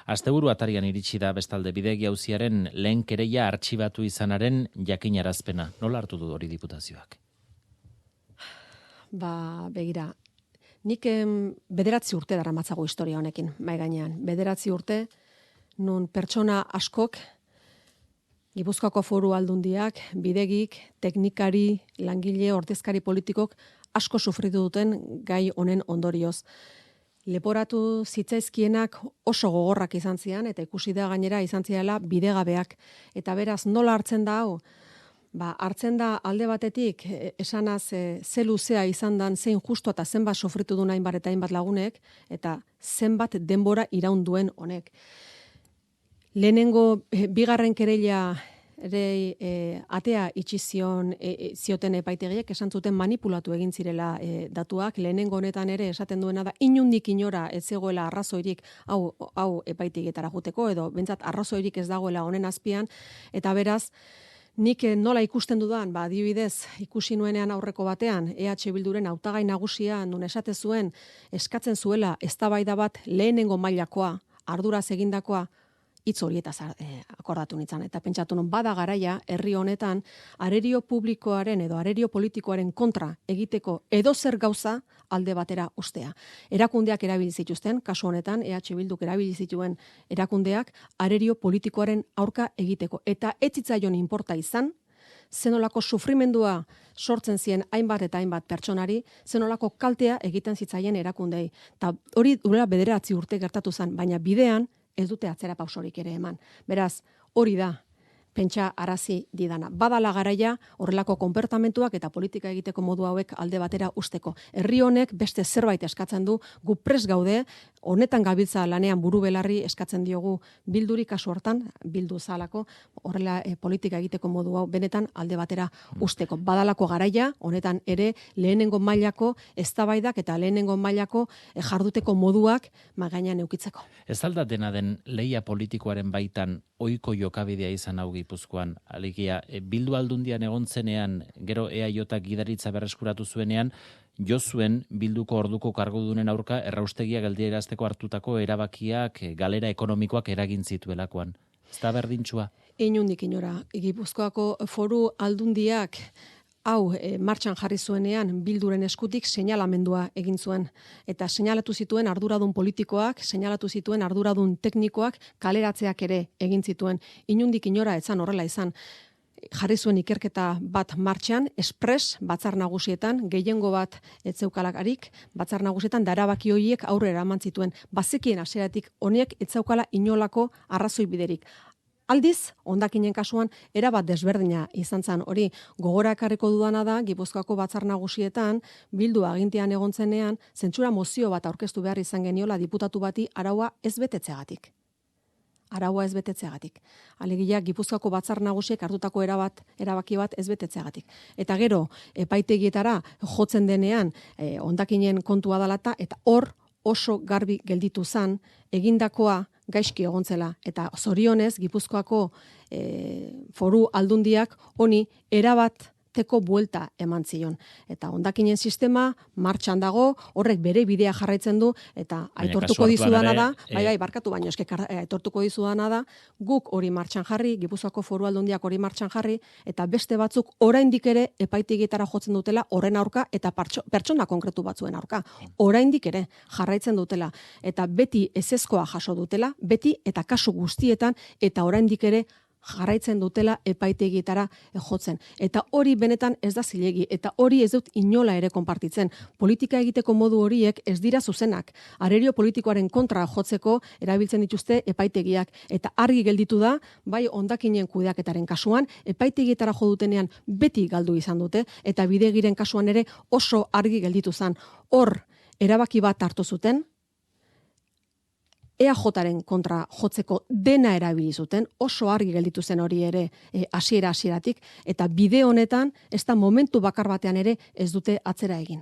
Asteburu atarian iritsi da bestalde bidegi auziaren lehen kereia artxibatu izanaren jakinarazpena. Nola hartu du hori diputazioak? Begira, nik 9 urte daramatzago historia honekin, mai gainean. 9 urte, nun pertsona askok, Gipuzkoako Foru Aldundiak, bidegik, teknikari, langile, ordezkari politikok asko sufritu duten gai honen ondorioz. Leporatu zitzaizkienak oso gogorrak izan zian, eta ikusi da gainera izan ziala bidegabeak. Eta beraz, nola hartzen da hau? Hartzen da alde batetik, esanaz ze luzea izan dan, zein justu eta zenbat sofritu du hainbat eta hainbat lagunek, eta zenbat denbora iraun duen honek. Lehenengo, bigarren kereila ere atea itxi zioten epaitegiek, esan zuten manipulatu egin zirela datuak. Lehenengo honetan ere esaten duena da, inundik inora ez zegoela arrazoirik hau epaitegietara juteko, edo bentsat arrazoirik ez dagoela honen azpian, eta beraz, nik nola ikusten dudan, adibidez, ikusi nuenean aurreko batean, EH Bilduren hautagai nagusia, nun esate zuen, eskatzen zuela eztabaida bat lehenengo mailakoa, arduraz egindakoa, hitz horietaz akordatu nintzen. Eta pentsatu nun, bada garaia, herri honetan, arerio publikoaren edo arerio politikoaren kontra egiteko edozer gauza alde batera ustea. Erakundeak erabili zituzten, kasu honetan, EH Bilduk erabili zituen erakundeak, arerio politikoaren aurka egiteko. Eta ez zitzaion inporta izan, zenolako sufrimendua sortzen zien hainbat eta hainbat pertsonari, zenolako kaltea egiten zitzaien erakundei. Eta hori duela 9 urte gertatu zen, baina bidean ez dute atzera pausorik ere eman. Beraz, hori da, pentsa arazi didana. Badala garaia horrelako konpertamentuak eta politika egiteko modu hauek alde batera usteko. Herri honek beste zerbait eskatzen du, gu prest gaude, honetan gabiltza lanean buru belarri eskatzen diogu Bilduri kasu hortan, Bildu zalako, horrela politika egiteko modu hau benetan alde batera usteko. Badalako garaia, honetan ere lehenengo mailako eztabaidak eta lehenengo mailako jarduteko moduak gainean eukitzeko. Ez alda dena den lehia politikoaren baitan ohiko jokabidea izan hau Gipuzkoan. Alegia, Bildu Aldundian egon zenean, gero EAJak gidaritza berreskuratu zuenean, jo zuen Bilduko orduko kargudunen aurka erraustegia geldiarazteko hartutako erabakiak galera ekonomikoak eragin zituelakoan. Ez da berdintxua? Inundik inora, Gipuzkoako Foru Aldundiak hau martxan jarri zuenean Bilduren eskutik seinalamendua egin zuen. Eta seinalatu zituen arduradun politikoak, seinalatu zituen arduradun teknikoak, kaleratzeak ere egin zituen. Inundik inora etzan horrela izan. Jarri zuen ikerketa bat martxan, espres batzar nagusietan, gehiengo bat etzeukalakarik, batzar nagusietan darabaki horiek aurrera eman zituen. Bazekien hasieratik honek etzaukala inolako arrazoi biderik. Aldiz, hondakinen kasuan, erabat desberdina izan zen hori. Gogora ekarriko dudana da, Gipuzkoako batzar nagusietan, Bildu agintean egon zenean, zentsura mozio bat aurkeztu behar izan geniola diputatu bati araua ez betetzeagatik. Araua ez betetzeagatik. Alegia, Gipuzkoako batzar nagusiek hartutako erabaki bat ez betetzeagatik. Eta gero, epaitegietara jotzen denean, hondakinen kontua dalata, eta hor oso garbi gelditu zen, egindakoa gaizki egontzela. Eta zorionez, Gipuzkoako Foru Aldundiak honi erabateko buelta eman zion. Eta hondakinen sistema martxan dago, horrek bere bidea jarraitzen du, eta aitortuko dizudana da, barkatu baino, aitortuko dizudana da, guk hori martxan jarri, Gipuzkoako Foru Aldundiak hori martxan jarri, eta beste batzuk oraindik ere epaitegietara jotzen dutela horren aurka eta pertsona konkretu batzuen aurka. Oraindik ere jarraitzen dutela. Eta beti ezezkoa jaso dutela, beti eta kasu guztietan, eta oraindik ere jarraitzen dutela epaitegietara jotzen. Eta hori benetan ez da zilegi, eta hori ez dut inola ere konpartitzen. Politika egiteko modu horiek ez dira zuzenak. Arerio politikoaren kontra jotzeko erabiltzen dituzte epaitegiak. Eta argi gelditu da, bai hondakinen kudeaketaren kasuan, epaitegietara jo dutenean beti galdu izan dute, eta bidegiren kasuan ere oso argi gelditu zen. Hor, erabaki bat hartu zuten, EAJaren kontra jotzeko dena erabili zuten, oso argi gelditu zen hori ere hasieratik, eta bide honetan ez da momentu bakar batean ere ez dute atzera egin.